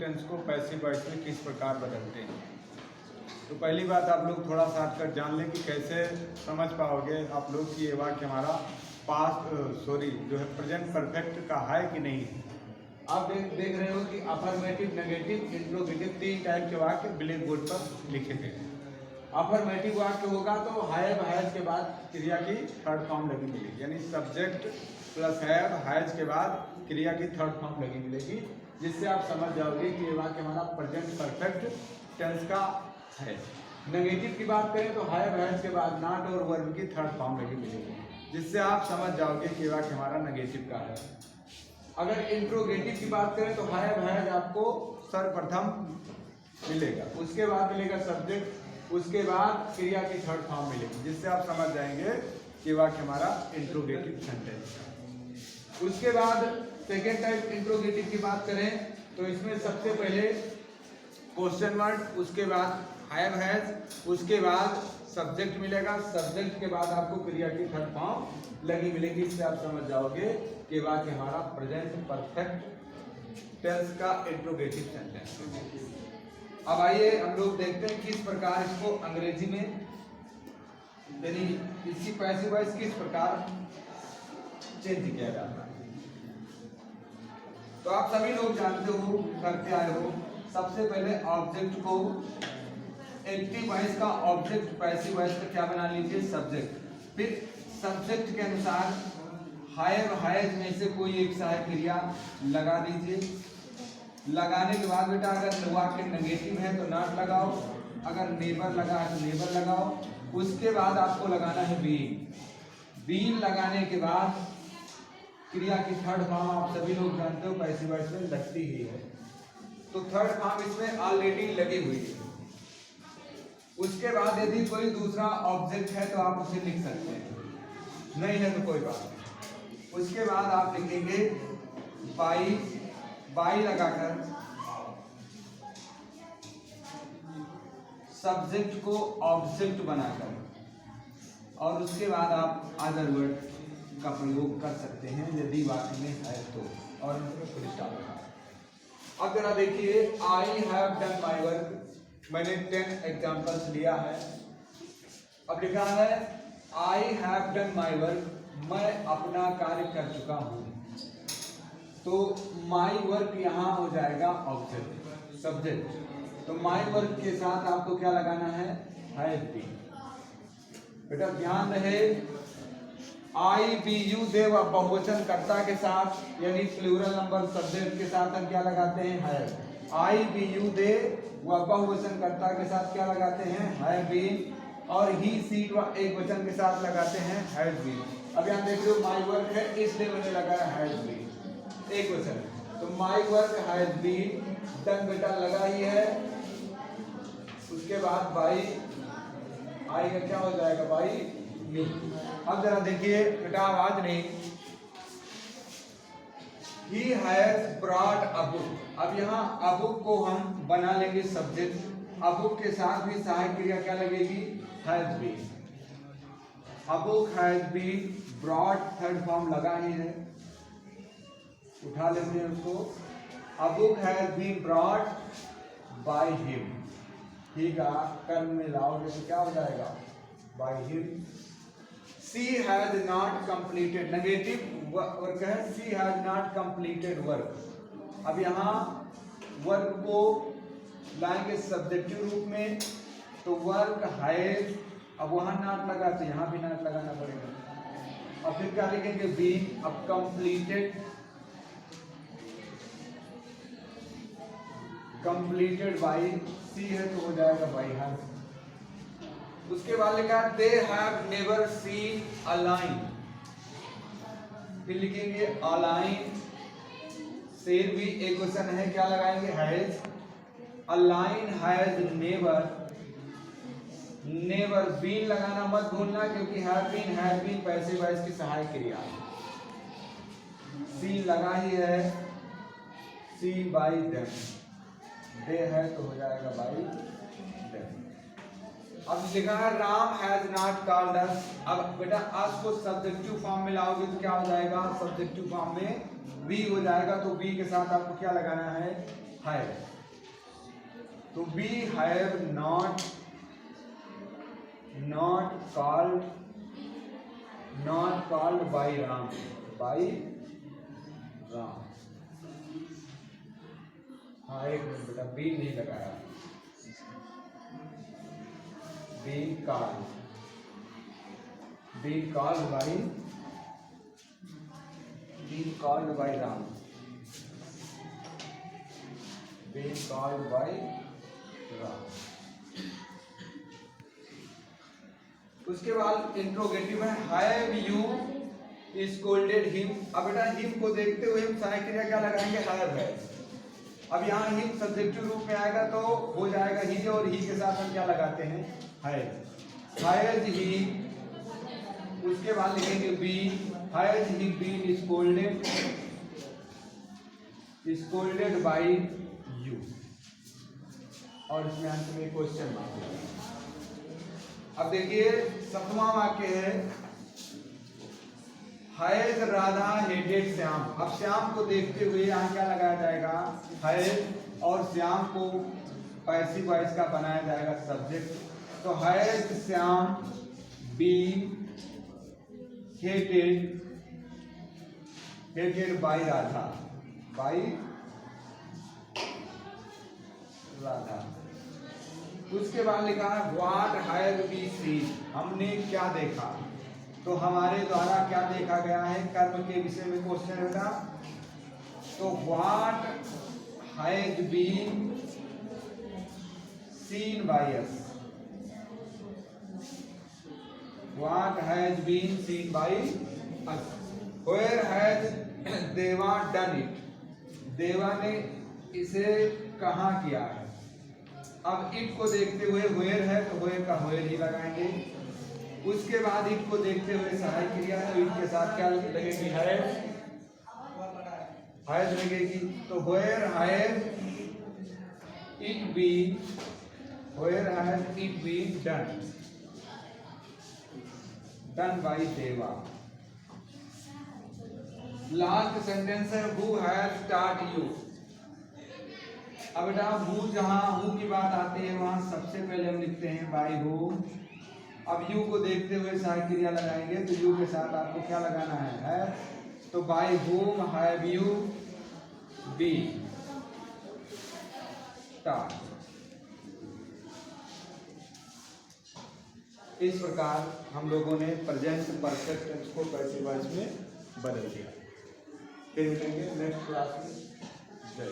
Tense को passive voice में किस प्रकार बदलते हैं। तो पहली बात आप लोग थोड़ा सा हटकर जान लें कि कैसे समझ पाओगे आप लोग कि ये वाक्य हमारा जो है प्रेजेंट परफेक्ट का है कि नहीं है। आप देख रहे हो कि अफर्मेटिव, नेगेटिव, इंट्रोगेटिव 3 टाइप के वाक्य ब्लैक बोर्ड पर लिखे गए हैं। अफर्मेटिव वाक्य होगा तो हैव के बाद क्रिया की थर्ड फॉर्म लगी मिलेगी, यानी सब्जेक्ट प्लस हैव के बाद क्रिया की थर्ड फॉर्म लगी मिलेगी, जिससे आप समझ जाओगे कि ये वाक्य हमारा प्रेजेंट परफेक्ट टेंस का है। नेगेटिव की बात करें तो हैव के बाद नॉट और वर्ब की थर्ड फॉर्म लगी मिलेगी, जिससे आप समझ जाओगे कि वाक्य हमारा नेगेटिव का है। अगर इंट्रोगेटिव की बात करें तो हैव आपको सर्वप्रथम मिलेगा, उसके बाद मिलेगा सब्जेक्ट, उसके बाद क्रिया की थर्ड फॉर्म मिलेगी, जिससे आप समझ जाएंगे कि वाक्य हमारा इंट्रोगेटिव सेंटेंस है। उसके बाद सेकेंड टाइप इंट्रोगेटिव की बात करें तो इसमें सबसे पहले क्वेश्चन वर्ड, उसके बाद हैज, उसके बाद सब्जेक्ट मिलेगा, सब्जेक्ट के बाद आपको क्रिया की थर्ड फॉर्म लगी मिलेगी, इससे आप समझ जाओगे कि वाक्य हमारा प्रेजेंट परफेक्ट टेंस का इंट्रोगेटिव सेंटेंस है। अब आइए हम लोग देखते हैं किस प्रकार इसको अंग्रेजी में, यानी इसकी पैसिव वॉइस किस प्रकार चेंज किया जाता है। तो आप सभी लोग जानते हो, करते आए हो, सबसे पहले ऑब्जेक्ट को एक्टिव वॉइस का ऑब्जेक्ट पैसिव वॉइस का क्या बना लीजिए, सब्जेक्ट। फिर सब्जेक्ट के अनुसार हैज में से कोई एक सहायक क्रिया लगा दीजिए। लगाने के बाद बेटा अगर वाक्य नेगेटिव है तो नॉट लगाओ, अगर नेबर लगा है तो नेबर लगाओ। उसके बाद आपको लगाना है बीन लगाने के बाद क्रिया की थर्ड फॉर्म आप सभी लोग जानते हो पैसिव वॉइस में लगती ही है, तो थर्ड फॉर्म इसमें ऑलरेडी लगी हुई है। उसके बाद यदि कोई दूसरा ऑब्जेक्ट है तो आप उसे लिख सकते हैं, नहीं है तो कोई बात नहीं। उसके बाद आप लिखेंगे बाई लगाकर सब्जेक्ट को ऑब्जेक्ट बनाकर, और उसके बाद आप अदर वर्ड का प्रयोग कर सकते हैं यदि वाक्य में है तो, और फुल स्टॉप लगा। अब जरा देखिए, I have done my work, मैंने 10 एग्जाम्पल्स लिया है। अब लिखा है I have done my work, मैं अपना कार्य कर चुका हूं, तो माई वर्क यहां हो जाएगा ऑब्जेक्ट, सब्जेक्ट। तो माई वर्क के साथ आपको क्या लगाना है, हैज बीन। बेटा ध्यान रहे, आई बी यू दे व बहुवचन कर्ता के साथ यानी प्लूरल नंबर सब्जेक्ट के साथ हम क्या लगाते हैं, have. I be you they we बहुवचन कर्ता के साथ क्या लगाते हैं, हैव बीन। और ही सी व एक वचन के साथ लगाते हैं, हैज बीन। अब यहाँ देख रहे हो माई वर्क है, इसलिए मैंने लगाया हैज बीन, एक वचन। तो my work has been done, बेटा लगा ही है। उसके बाद बाई, आई का क्या हो जाएगा, बाई मी। अब जरा देखिए बेटा, आवाज नहीं, He has brought a book। अब यहाँ a book को हम बना लेंगे सब्जेक्ट, a book के साथ भी सहायक क्रिया क्या लगेगी, has been। a book has been brought third form लगा ही है, उठा लेते हैं उसको। a book has been brought by him, ठीक है, कर्म में लाओगे तो क्या हो जाएगा, by him। She has not completed, negative work है, she has not completed work। अब यहाँ वर्क को लाएंगे सब्जेक्टिव रूप में, तो वर्क हैज, अब वहां नॉट लगा तो यहाँ भी नॉट लगाना पड़ेगा। अब फिर क्या लिखेंगे, बीन। अब कंप्लीटेड बाई, सी है तो हो जाएगा बाई हैज। उसके बाद लिखा they have never seen a line, फिर लिखेंगे अ लाइन, शेर भी एक क्वेश्चन है, क्या लगाएंगे, has. A line has never been लगाना मत भूलना, क्योंकि हैव बीन पैसिव वॉइस की सहायक क्रिया। सी लगा ही है, सी बाई देम, दे है तो हो जाएगा बाई देम। अब लिखा है राम हैज नॉट कॉल्ड अस। अब बेटा अस को सब्जेक्टिव फॉर्म में लाओगे तो क्या हो जाएगा, सब्जेक्टिव फॉर्म में वी हो जाएगा, तो वी के साथ आपको क्या लगाना है, हैव, तो we have not called by Ram, हाँ एक मिनट बेटा, बी नहीं लगाया, बी कॉल्ड बाई राम, उसके बाद इंट्रोगेटिव है, हैव यू स्कोल्डेड हिम। अब बेटा हिम को देखते हुए हम सहायक क्रिया क्या लगाएंगे, हैव है। अब यहाँ हिम सब्जेक्टिव रूप में आएगा तो हो जाएगा ही, और ही के साथ हम क्या लगाते हैं, हैज ही। उसके बाद लिखेंगे B, has he been scolded by you, और इसमें अंत में क्वेश्चन मार्क। अब देखिए 7वां वाक्य है, हैज राधा हेटेड श्याम। अब श्याम को देखते हुए यहाँ क्या लगाया जाएगा, हैज, और श्याम को पैसिव वॉइस का बनाया जाएगा सब्जेक्ट। तो has Shyam been hated by Radha, उसके बाद लिखा है व्हाट हैव वी सीन, हमने क्या देखा। तो हमारे द्वारा क्या देखा गया है, कर्म के विषय में क्वेश्चन है बेटा। तो what has been seen by us, what has been seen by us. Where has Deva done it, Deva ने इसे कहाँ किया है। अब इट को देखते हुए वेयर है तो वेयर का वेयर ही लगाएंगे। उसके बाद इट को देखते हुए सहायक क्रिया है, तो इट के साथ क्या लगेगी, हैज लगेगी। तो where has it been done by Deva. Last sentence है हु हैज टॉट यू। अब बेटा हु, जहां हु की बात आती है वहां सबसे पहले हम लिखते हैं बाय हु। अब यू को देखते हुए सहायक क्रिया लगाएंगे, तो यू के साथ आपको क्या लगाना है, तो by whom have you been taught. इस प्रकार हम लोगों ने प्रेजेंट परफेक्ट टेंस को पैसिव वॉइस में बदल दिया। फिर मिलेंगे नेक्स्ट क्लास में। जय।